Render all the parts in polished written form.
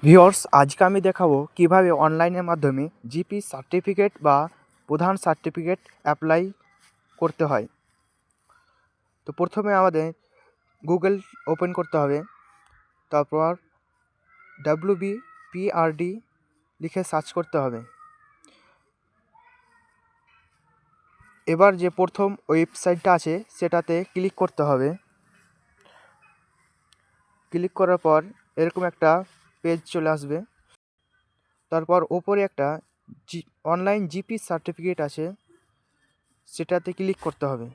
Viewers, আজকে আমি দেখাবো কিভাবে অনলাইনের মাধ্যমে জিপি সার্টিফিকেট বা প্রধান সার্টিফিকেট অ্যাপ্লাই করতে হয়। তো প্রথমে আমাদের গুগল ওপেন করতে হবে, তারপর WBPRD লিখে সার্চ করতে হবে। এবার যে প্রথম ওয়েবসাইটটা আছে সেটাতে ক্লিক করতে হবে। ক্লিক করার পর এরকম একটা পেজ চলে আসবে। তারপর ওপরে একটা অনলাইন জিপি সার্টিফিকেট আছে, সেটাতে ক্লিক করতে হবে।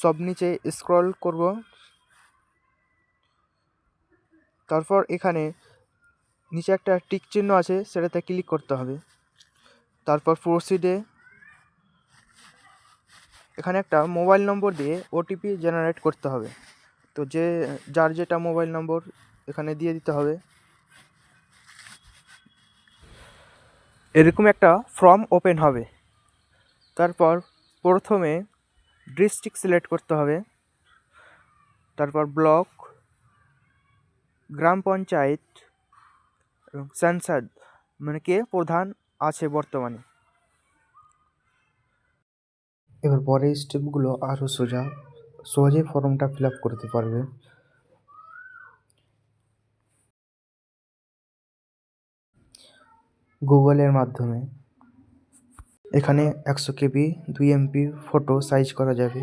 সব নিচে স্ক্রল করব, তারপর এখানে নিচে একটা টিক চিহ্ন আছে, সেটাতে ক্লিক করতে হবে। তারপর প্রসিডে এখানে একটা মোবাইল নম্বর দিয়ে ওটিপি জেনারেট করতে হবে। তো যার যেটা মোবাইল নম্বর এখানে দিয়ে দিতে হবে। এরকম একটা ফর্ম ওপেন হবে। তারপর প্রথমে ডিস্ট্রিক্ট সিলেক্ট করতে হবে, তারপর ব্লক, গ্রাম পঞ্চায়েত এবং সংসদ, মানে কে প্রধান আছে বর্তমানে। এবার পরের স্টেপগুলো আরও সহজে ফর্মটা ফিল আপ করতে পারবে। গুগলের মাধ্যমে এখানে 100 KB 2 MB ফটো সাইজ করা যাবে।